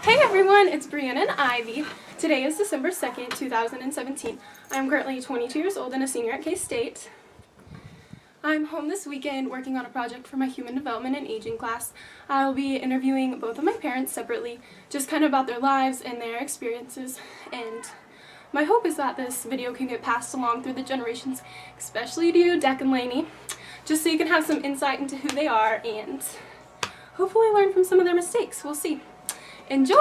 Hey everyone, it's Brianna and Ivy. Today is December 2nd, 2017. I'm currently 22 years old and a senior at K-State. I'm home this weekend working on a project for my Human Development and Aging class. I'll be interviewing both of my parents separately, just kind of about their lives and their experiences. And my hope is that this video can get passed along through the generations, especially to you, Deck and Lainey, just so you can have some insight into who they are and hopefully learn from some of their mistakes. We'll see. Enjoy!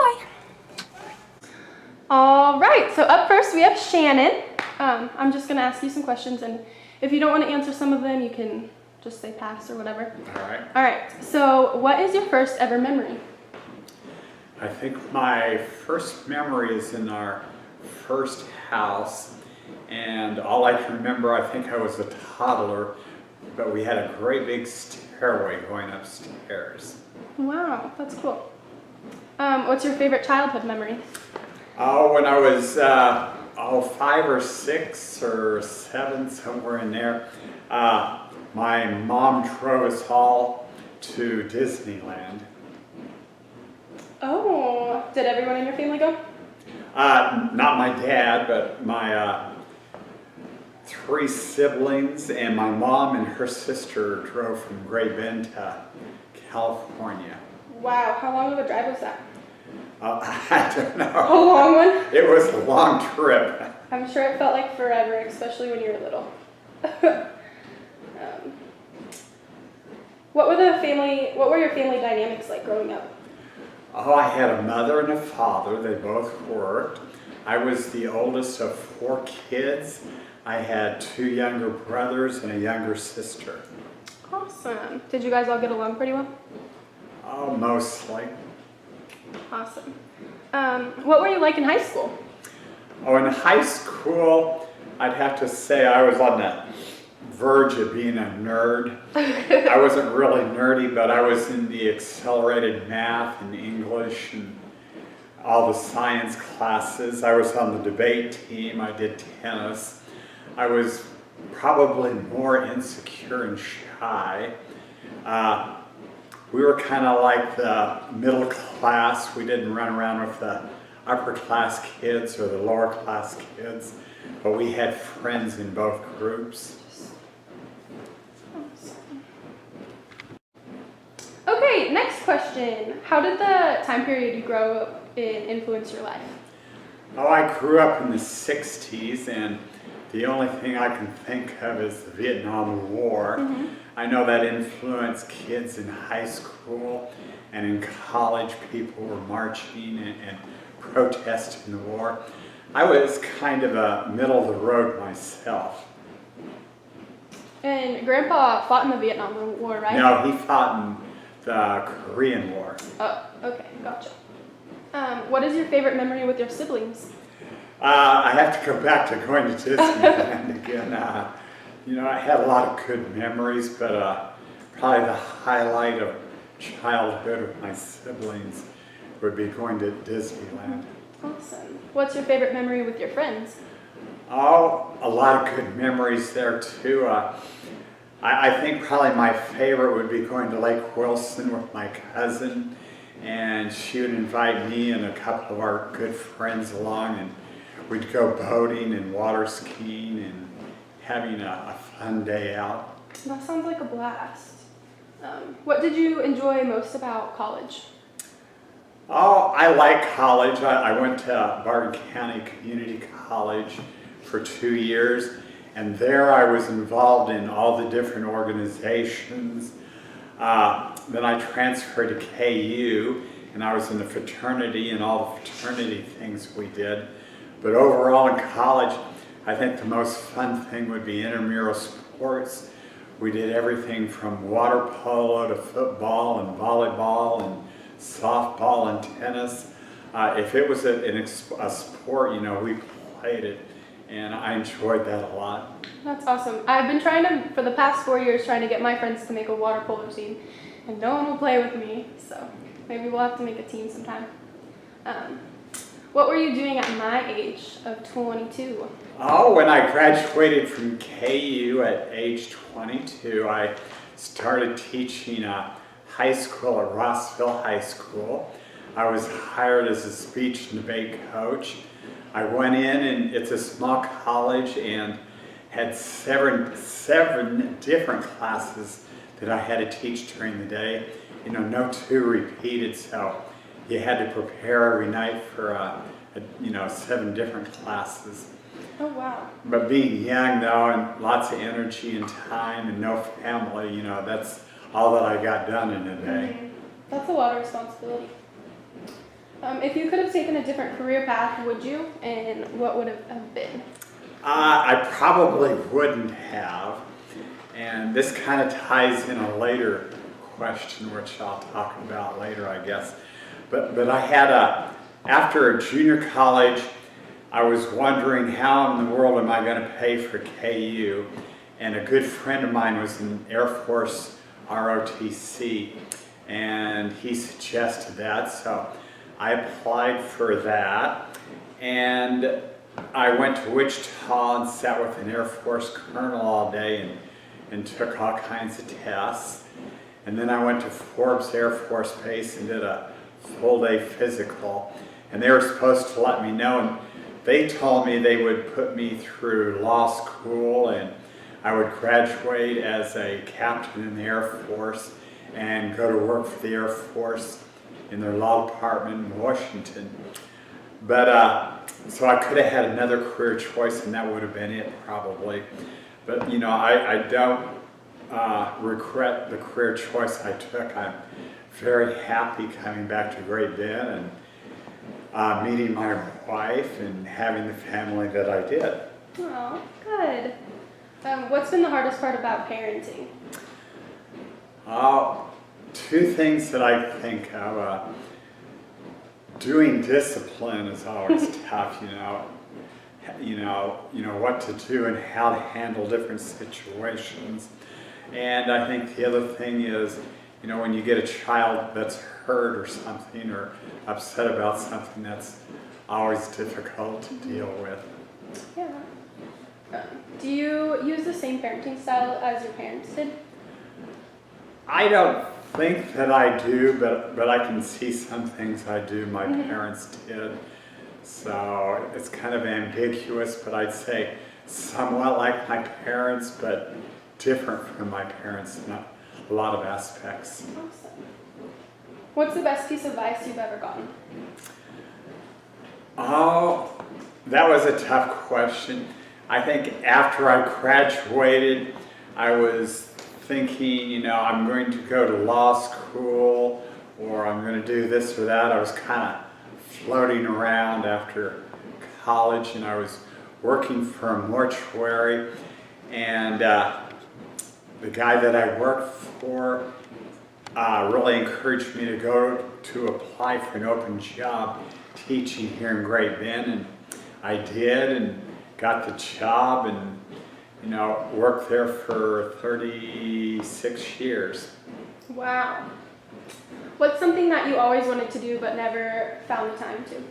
Alright, so up first we have Shannon. I'm just going to ask you some questions, and if you don't want to answer some of them, you can just say pass or whatever. Alright, so what is your first ever memory? I think my first memory is in our first house, and all I can remember, I think I was a toddler, but we had a great big stairway going upstairs. Wow, that's cool. What's your favorite childhood memory? Oh, when I was 5 or 6 or 7, somewhere in there, my mom drove us all to Disneyland. Oh, did everyone in your family go? Not my dad, but my 3 siblings, and my mom and her sister drove from Great Bend to California. Wow, how long of a drive was that? I don't know. A long one? It was a long trip. I'm sure it felt like forever, especially when you were little. What were your family dynamics like growing up? Oh, I had a mother and a father. They both worked. I was the oldest of 4 kids. I had 2 younger brothers and a younger sister. Awesome. Did you guys all get along pretty well? Oh, mostly. Awesome. What were you like in high school? Oh, in high school, I'd have to say I was on the verge of being a nerd. I wasn't really nerdy, but I was in the accelerated math and English and all the science classes. I was on the debate team. I did tennis. I was probably more insecure and shy. We were kind of like the middle class. We didn't run around with the upper class kids or the lower class kids, but we had friends in both groups. Okay, next question. How did the time period you grew up in influence your life? Oh, I grew up in the 60s, and the only thing I can think of is the Vietnam War. Mm-hmm. I know that influenced kids in high school, and in college people were marching and protesting the war. I was kind of a middle of the road myself. And Grandpa fought in the Vietnam War, right? No, he fought in the Korean War. Oh, okay, gotcha. What is your favorite memory with your siblings? I have to go back to going to Disneyland again. I had a lot of good memories, but probably the highlight of childhood with my siblings would be going to Disneyland. Awesome. What's your favorite memory with your friends? Oh, a lot of good memories there too. I think probably my favorite would be going to Lake Wilson with my cousin, and she would invite me and a couple of our good friends along, and we'd go boating and water skiing and having a fun day out. That sounds like a blast. What did you enjoy most about college? Oh, I like college. I went to Barton County Community College for 2 years, and there I was involved in all the different organizations. Then I transferred to KU, and I was in the fraternity and all the fraternity things we did. But overall in college, I think the most fun thing would be intramural sports. We did everything from water polo to football and volleyball and softball and tennis. If it was a sport, we played it, and I enjoyed that a lot. That's awesome. I've been for the past 4 years, trying to get my friends to make a water polo team, and no one will play with me, so maybe we'll have to make a team sometime. What were you doing at my age of 22? Oh, when I graduated from KU at age 22, I started teaching high school at Rossville High School. I was hired as a speech and debate coach. I went in, and it's a small college, and had seven different classes that I had to teach during the day. No two repeated, so you had to prepare every night for 7 different classes. Oh, wow. But being young though, and lots of energy and time, and no family, that's all that I got done in a day. Mm-hmm. That's a lot of responsibility. If you could have taken a different career path, would you? And what would it have been? I probably wouldn't have. And this kind of ties in a later question, which I'll talk about later, I guess. But I had after junior college, I was wondering how in the world am I going to pay for KU? And a good friend of mine was in Air Force ROTC, and he suggested that, so I applied for that. And I went to Wichita and sat with an Air Force colonel all day and took all kinds of tests. And then I went to Forbes Air Force Base and did a full-day physical. And they were supposed to let me know, and they told me they would put me through law school, and I would graduate as a captain in the Air Force and go to work for the Air Force in their law department in Washington. But so I could have had another career choice, and that would have been it probably. But I don't regret the career choice I took. I'm very happy coming back to Great Bend and meeting my wife and having the family that I did. Oh, good. What's been the hardest part about parenting? Two things that I think of. Doing discipline is always tough, what to do and how to handle different situations. And I think the other thing is, when you get a child that's hurt or something or upset about something, that's always difficult to deal with. Yeah. Do you use the same parenting style as your parents did? I don't think that I do, but I can see some things I do my parents did. So it's kind of ambiguous, but I'd say somewhat like my parents, but different from my parents in a lot of aspects. Awesome. What's the best piece of advice you've ever gotten? Oh, that was a tough question. I think after I graduated, I was thinking, I'm going to go to law school, or I'm going to do this or that. I was kind of floating around after college, and I was working for a mortuary, and the guy that I worked for really encouraged me to go to apply for an open job teaching here in Great Bend, and I did and got the job and worked there for 36 years. Wow. What's something that you always wanted to do but never found the time to?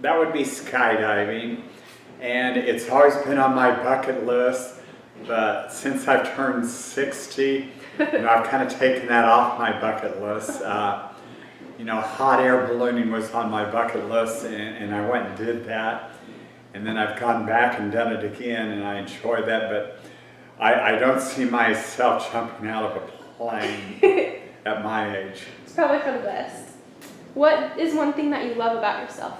That would be skydiving, and it's always been on my bucket list, but since I've turned 60, I've kind of taken that off my bucket list. Hot air ballooning was on my bucket list, and I went and did that. And then I've gone back and done it again, and I enjoyed that, but I don't see myself jumping out of a plane at my age. It's probably for the best. What is one thing that you love about yourself?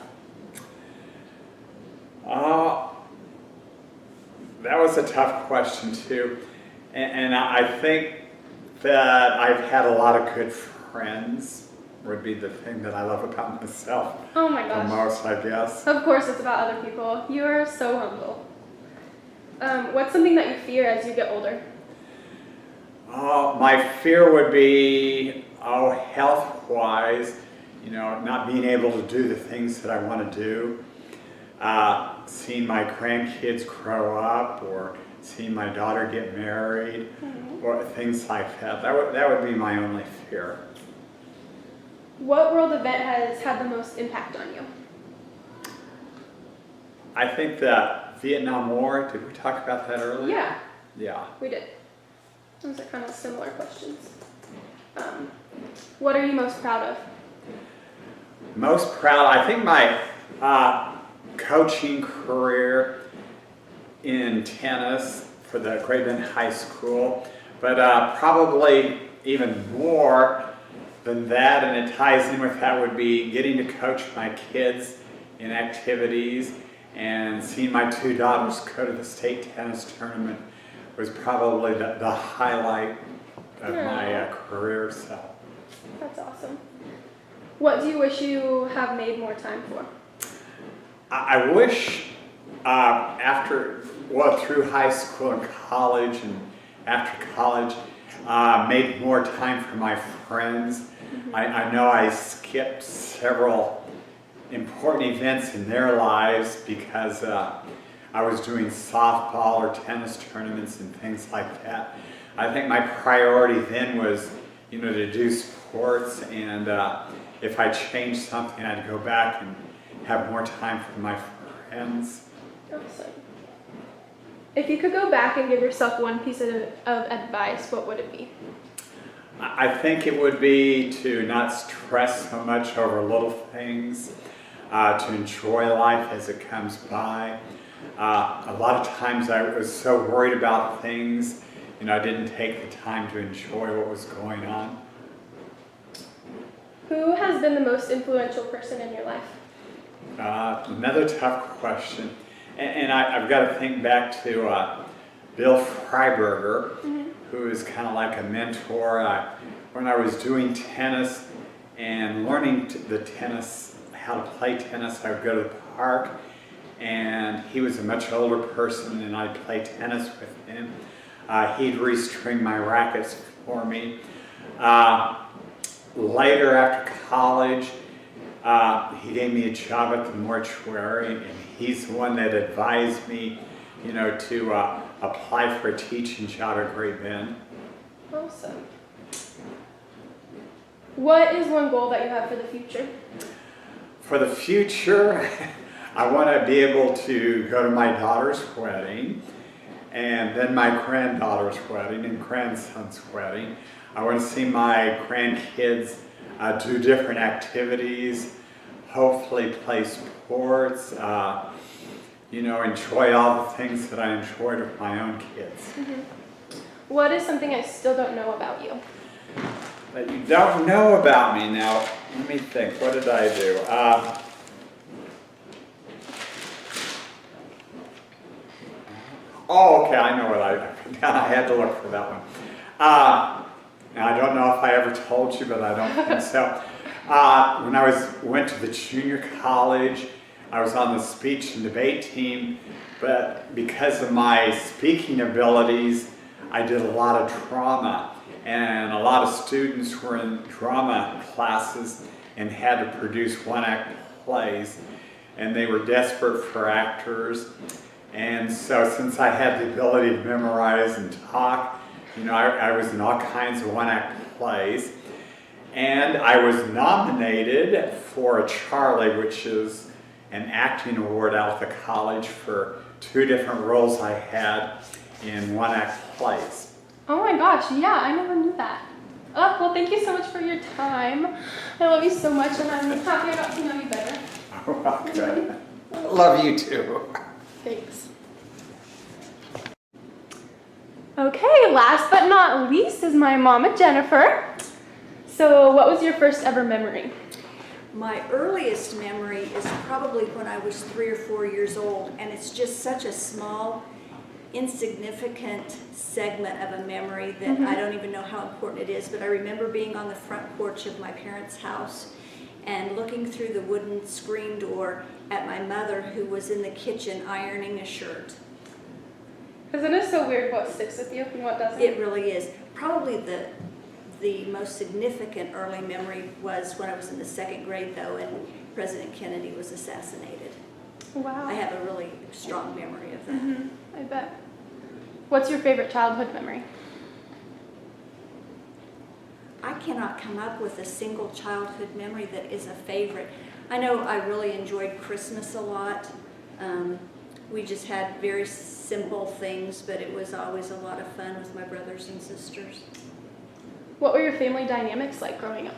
That was a tough question too. And I think that I've had a lot of good friends would be the thing that I love about myself. Oh my gosh. The most, I guess. Of course it's about other people. You are so humble. What's something that you fear as you get older? My fear would be, health-wise, not being able to do the things that I want to do. Seeing my grandkids grow up, or seeing my daughter get married, or things like that. That would be my only fear. What world event has had the most impact on you? I think the Vietnam War, did we talk about that earlier? Yeah, Yeah. we did. Those are kind of similar questions. What are you most proud of? Most proud, I think my coaching career in tennis for the Great Bend High School, but probably even more than that, and it ties in with that, would be getting to coach my kids in activities and seeing my two daughters go to the state tennis tournament was probably the highlight of my career. So That's awesome. What do you wish you have made more time for? I wish through high school and college and after college, made more time for my friends. I know I skipped several important events in their lives because I was doing softball or tennis tournaments and things like that. I think my priority then was, to do sports, and if I changed something, I'd go back and have more time for my friends. Awesome. If you could go back and give yourself one piece of advice, what would it be? I think it would be to not stress so much over little things, to enjoy life as it comes by. A lot of times I was so worried about things, I didn't take the time to enjoy what was going on. Who has been the most influential person in your life? Another tough question. And I've got to think back to Bill Freiberger, who is kind of like a mentor. When I was doing tennis and learning how to play tennis, I would go to the park, and he was a much older person, and I'd play tennis with him. He'd restring my rackets for me. Later, after college, he gave me a job at the mortuary, and he's the one that advised me, to apply for a teaching job at Great Bend. Awesome. What is one goal that you have for the future? For the future, I want to be able to go to my daughter's wedding, and then my granddaughter's wedding and grandson's wedding. I want to see my grandkids do different activities, hopefully play sports, enjoy all the things that I enjoyed with my own kids. What is something I still don't know about you? That you don't know about me. Now, let me think. What did I do? Okay, I know what I had to look for that one. Now, I don't know if I ever told you, but I don't think so. When I went to the junior college, I was on the speech and debate team, but because of my speaking abilities, I did a lot of drama, and a lot of students were in drama classes and had to produce one-act plays, and they were desperate for actors. And so since I had the ability to memorize and talk, I was in all kinds of one-act plays. And I was nominated for a Charlie, which is an acting award out at the college for 2 different roles I had in one-act plays. Oh my gosh, yeah, I never knew that. Oh, well, thank you so much for your time. I love you so much, and I'm happy I got to know you better. Oh, okay. Love you too. Thanks. Okay, last but not least is my mama, Jennifer. So what was your first ever memory? My earliest memory is probably when I was 3 or 4 years old, and it's just such a small, insignificant segment of a memory that I don't even know how important it is, but I remember being on the front porch of my parents' house and looking through the wooden screen door at my mother, who was in the kitchen ironing a shirt. Isn't it so weird what sticks with you and what doesn't? It really is. Probably the most significant early memory was when I was in the 2nd grade, though, and President Kennedy was assassinated. Wow. I have a really strong memory of that. I bet. What's your favorite childhood memory? I cannot come up with a single childhood memory that is a favorite. I know I really enjoyed Christmas a lot. We just had very simple things, but it was always a lot of fun with my brothers and sisters. What were your family dynamics like growing up?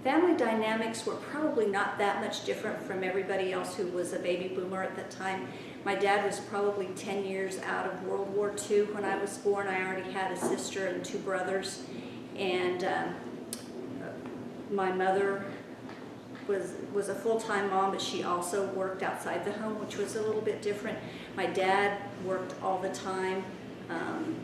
Family dynamics were probably not that much different from everybody else who was a baby boomer at that time. My dad was probably 10 years out of World War II when I was born. I already had a sister and 2 brothers. And my mother was a full-time mom, but she also worked outside the home, which was a little bit different. My dad worked all the time.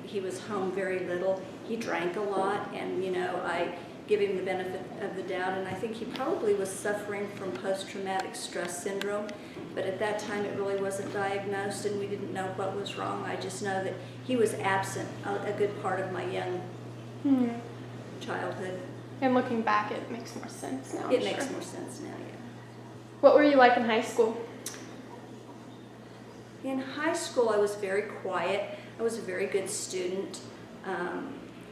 He was home very little. He drank a lot, and I give him the benefit of the doubt, and I think he probably was suffering from post-traumatic stress syndrome, but at that time it really wasn't diagnosed and we didn't know what was wrong. I just know that he was absent a good part of my young childhood. And looking back, it makes more sense now. It makes more sense now, yeah. What were you like in high school? In high school, I was very quiet. I was a very good student.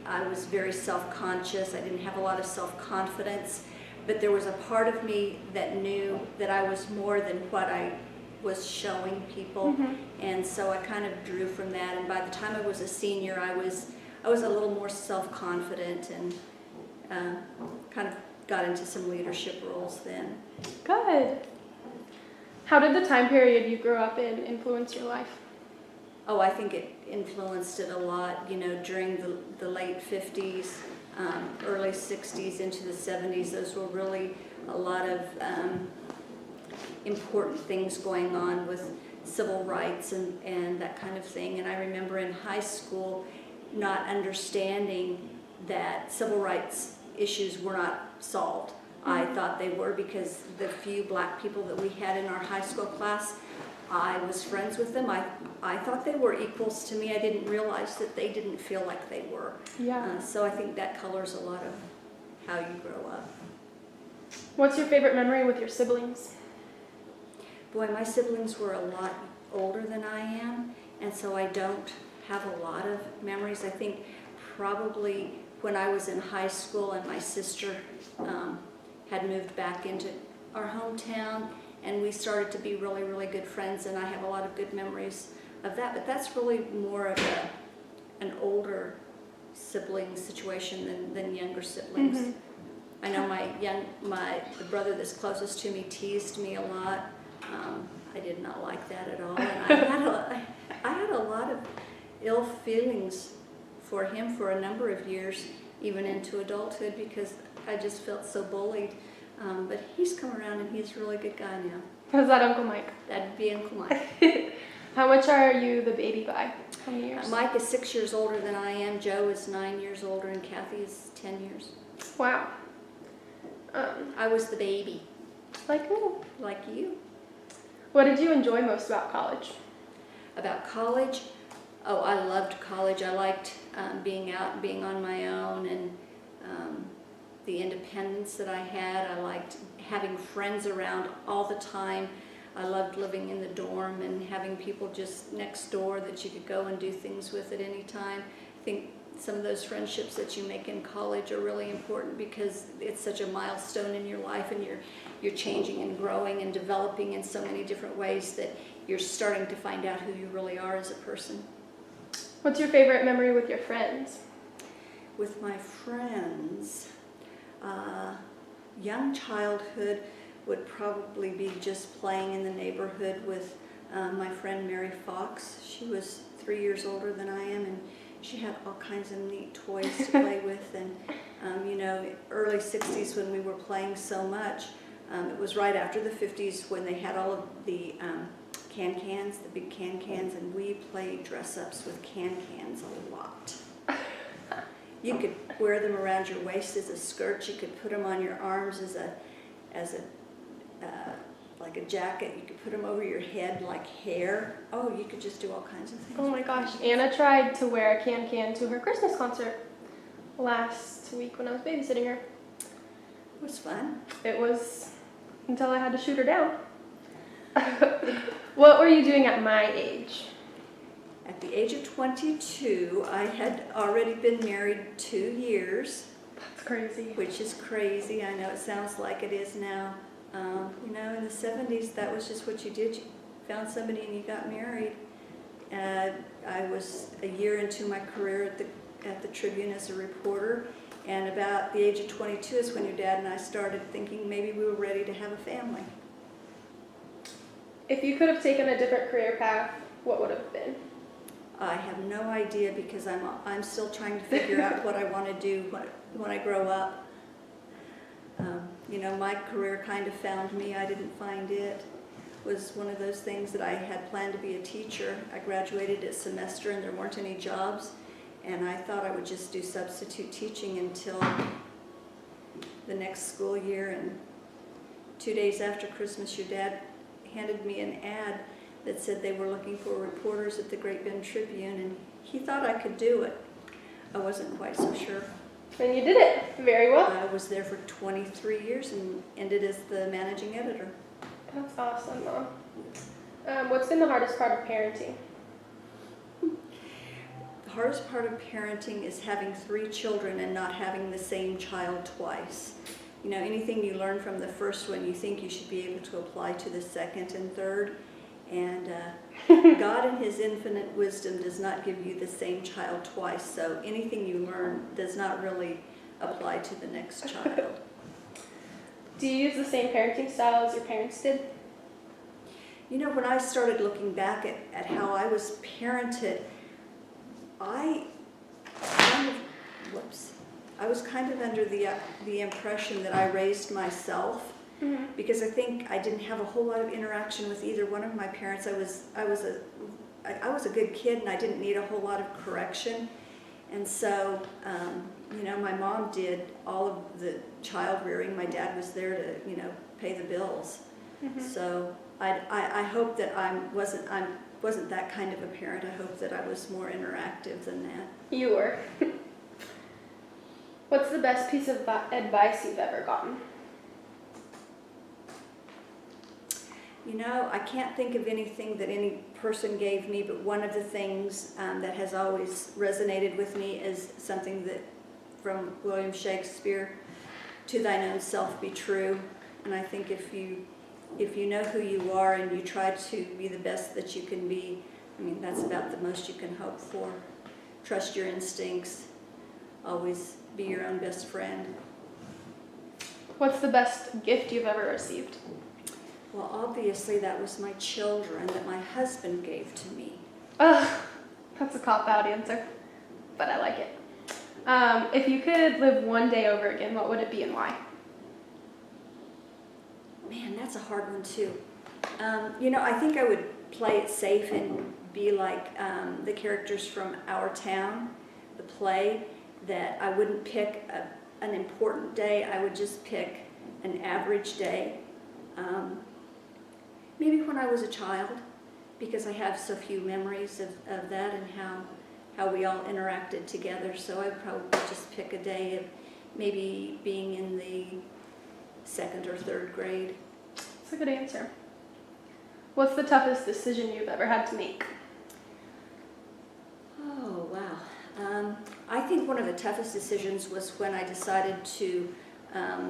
I was very self-conscious. I didn't have a lot of self-confidence, but there was a part of me that knew that I was more than what I was showing people, and so I kind of drew from that. And by the time I was a senior, I was a little more self-confident and kind of got into some leadership roles then. Good. How did the time period you grew up in influence your life? Oh, I think it influenced it a lot, during the late 50s, early 60s into the 70s. Those were really a lot of important things going on with civil rights and that kind of thing. And I remember in high school not understanding that civil rights issues were not solved. I thought they were because the few black people that we had in our high school class, I was friends with them. I thought they were equals to me. I didn't realize that they didn't feel like they were. Yeah. So I think that colors a lot of how you grow up. What's your favorite memory with your siblings? Boy, my siblings were a lot older than I am, and so I don't have a lot of memories. I think probably when I was in high school and my sister had moved back into our hometown, and we started to be really, really good friends, and I have a lot of good memories of that. But that's really more of an older sibling situation than younger siblings. I know the brother that's closest to me teased me a lot. I did not like that at all, and I had a lot of ill feelings for him for a number of years, even into adulthood, because I just felt so bullied. But he's come around and he's a really good guy now. Was that Uncle Mike? That'd be Uncle Mike. How much are you the baby by? How many years? Mike is 6 years older than I am. Joe is 9 years older, and Kathy is 10 years. Wow. I was the baby. Like me. Like you. What did you enjoy most about college? About college? Oh, I loved college. I liked being out and being on my own, and the independence that I had. I liked having friends around all the time. I loved living in the dorm and having people just next door that you could go and do things with at any time. I think some of those friendships that you make in college are really important because it's such a milestone in your life, and you're changing and growing and developing in so many different ways that you're starting to find out who you really are as a person. What's your favorite memory with your friends? With my friends, young childhood would probably be just playing in the neighborhood with my friend Mary Fox. She was 3 years older than I am, and she had all kinds of neat toys to play with. And early 60s when we were playing so much, it was right after the 50s when they had all of the can-cans, the big can-cans, and we played dress-ups with can-cans a lot. You could wear them around your waist as a skirt. You could put them on your arms as a like a jacket. You could put them over your head like hair. Oh, you could just do all kinds of things. Oh my gosh, Anna tried to wear a can-can to her Christmas concert last week when I was babysitting her. It was fun. It was until I had to shoot her down. What were you doing at my age? At the age of 22, I had already been married 2 years. That's crazy. Which is crazy. I know it sounds like it is now. In the 70s, that was just what you did. You found somebody and you got married. I was a year into my career at the Tribune as a reporter, And about the age of 22 is when your dad and I started thinking maybe we were ready to have a family. If you could have taken a different career path, what would it have been? I have no idea because I'm still trying to figure out what I want to do when I grow up. You know, my career kind of found me. I didn't find it. It was one of those things that I had planned to be a teacher. I graduated a semester and there weren't any jobs, and I thought I would just do substitute teaching until the next school year. And 2 days after Christmas, your dad handed me an ad that said they were looking for reporters at the Great Bend Tribune, and he thought I could do it. I wasn't quite so sure. And you did it very well. I was there for 23 years and ended as the managing editor. That's awesome, Mom. What's been the hardest part of parenting? The hardest part of parenting is having 3 children and not having the same child twice. You know, anything you learn from the first one, you think you should be able to apply to the second and third. And God in His infinite wisdom does not give you the same child twice, so anything you learn does not really apply to the next child. Do you use the same parenting style as your parents did? You know, when I started looking back at how I was parented, I was kind of under the impression that I raised myself. Mm-hmm. Because I think I didn't have a whole lot of interaction with either one of my parents. I was a good kid and I didn't need a whole lot of correction. And so, you know, my mom did all of the child rearing. My dad was there to, you know, pay the bills. Mm-hmm. So I hope that I wasn't that kind of a parent. I hope that I was more interactive than that. You were. What's the best piece of advice you've ever gotten? You know, I can't think of anything that any person gave me, but one of the things that has always resonated with me is something that from William Shakespeare, "To thine own self be true." And I think if you know who you are and you try to be the best that you can be, I mean, that's about the most you can hope for. Trust your instincts. Always be your own best friend. What's the best gift you've ever received? Well, obviously that was my children that my husband gave to me. That's a cop-out answer, but I like it. If you could live one day over again, what would it be and why? Man, that's a hard one too. You know, I think I would play it safe and be like the characters from Our Town, the play, that I wouldn't pick an important day. I would just pick an average day. Maybe when I was a child, because I have so few memories of that and how we all interacted together. So I'd probably just pick a day of maybe being in the 2nd or 3rd grade. That's a good answer. What's the toughest decision you've ever had to make? Oh, wow. I think one of the toughest decisions was when I decided to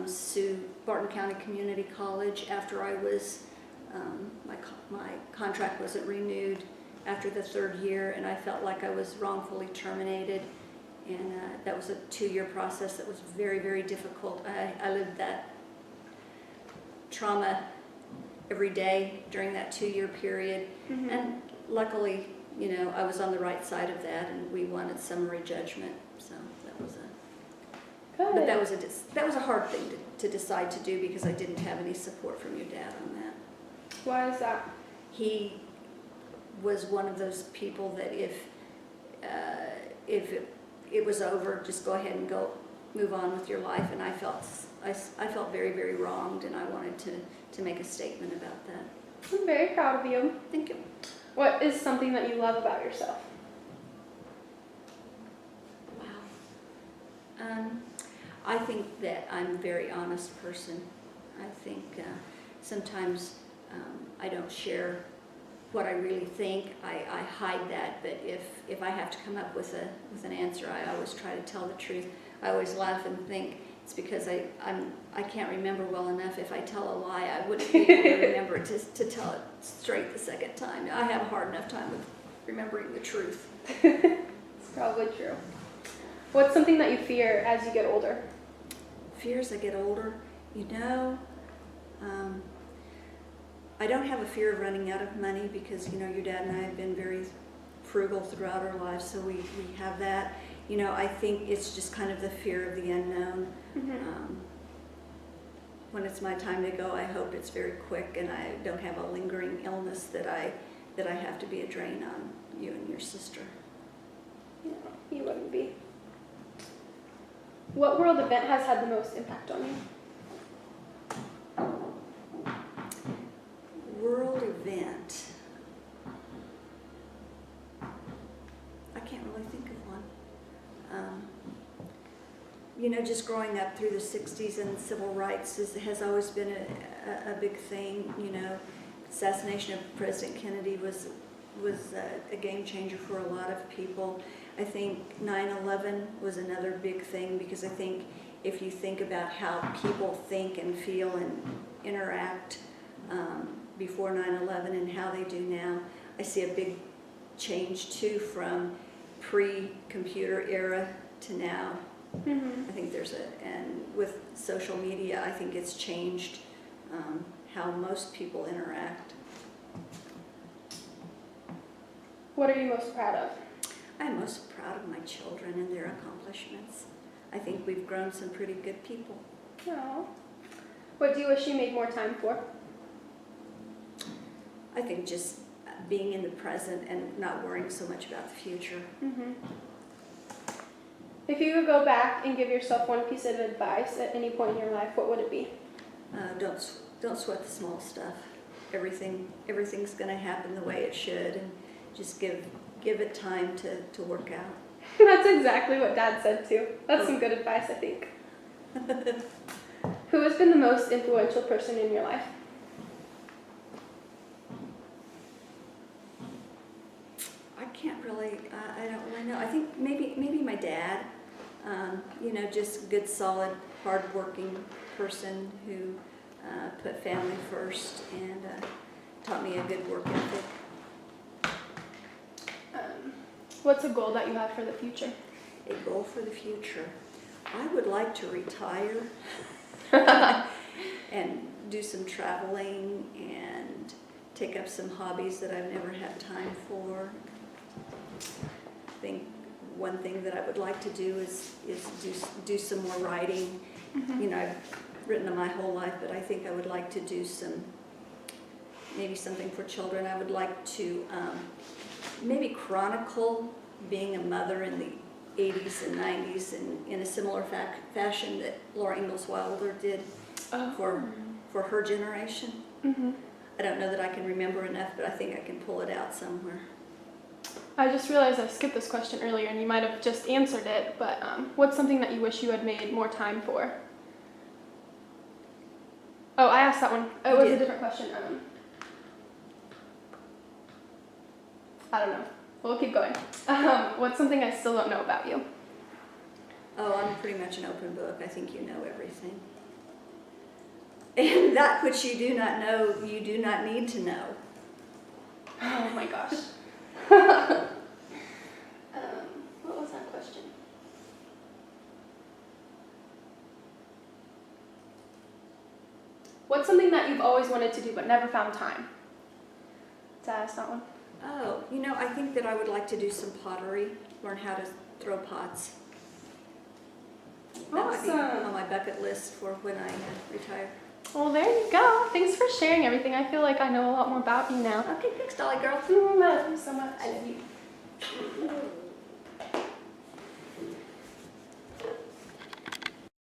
sue Barton County Community College after I was, my contract wasn't renewed after the 3rd year, and I felt like I was wrongfully terminated. And that was a 2-year process that was very, very difficult. I lived that trauma every day during that 2-year period. Mm-hmm. And luckily, you know, I was on the right side of that, and we won at summary judgment. So that was Good. but that was a hard thing to decide to do because I didn't have any support from your dad on that. Why is that? He was one of those people that if it was over, just go ahead and move on with your life. And I felt very, very wronged, and I wanted to make a statement about that. I'm very proud of you. Thank you. What is something that you love about yourself? Wow. I think that I'm a very honest person. I think sometimes I don't share what I really think. I hide that, but if I have to come up with an answer, I always try to tell the truth. I always laugh and think it's because I can't remember well enough. If I tell a lie, I wouldn't be able to remember to tell it straight the second time. I have a hard enough time with remembering the truth. It's probably true. What's something that you fear as you get older? Fear as I get older, you know, I don't have a fear of running out of money because, you know, your dad and I have been very frugal throughout our lives, so we have that. You know, I think it's just kind of the fear of the unknown. When it's my time to go, I hope it's very quick and I don't have a lingering illness that I have to be a drain on you and your sister. No, you wouldn't be. What world event has had the most impact on you? World event. I can't really think of one. You know, just growing up through the 60s and civil rights has always been a big thing. You know, assassination of President Kennedy was a game changer for a lot of people. I think 9/11 was another big thing because I think if you think about how people think and feel and interact before 9/11 and how they do now, I see a big change too from pre-computer era to now. I think and with social media, I think it's changed how most people interact. What are you most proud of? I'm most proud of my children and their accomplishments. I think we've grown some pretty good people. Oh. What do you wish you made more time for? I think just being in the present and not worrying so much about the future. If you could go back and give yourself one piece of advice at any point in your life, what would it be? Don't sweat the small stuff. Everything's going to happen the way it should, and just give it time to work out. That's exactly what Dad said too. That's some good advice, I think. Who has been the most influential person in your life? I don't really know. I think maybe my dad. You know, just good, solid, hard-working person who put family first and taught me a good work ethic. What's a goal that you have for the future? A goal for the future. I would like to retire and do some traveling and take up some hobbies that I've never had time for. I think one thing that I would like to do is do some more writing. You know, I've written my whole life, but I think I would like to do maybe something for children. I would like to maybe chronicle being a mother in the 80s and 90s in a similar fashion that Laura Ingalls Wilder did for her generation. I don't know that I can remember enough, but I think I can pull it out somewhere. I just realized I skipped this question earlier, and you might have just answered it, but what's something that you wish you had made more time for? Oh, I asked that one. It was a different question. I don't know. We'll keep going. What's something I still don't know about you? Oh, I'm pretty much an open book. I think you know everything. And that which you do not know, you do not need to know. Oh my gosh. What was that question? What's something that you've always wanted to do but never found time? Did I ask that one? Oh, you know, I think that I would like to do some pottery, learn how to throw pots. That might be on my bucket list for when I retire. Well, there you go. Thanks for sharing everything. I feel like I know a lot more about you now. Okay, thanks, Dolly girl. I love you so much. I love you.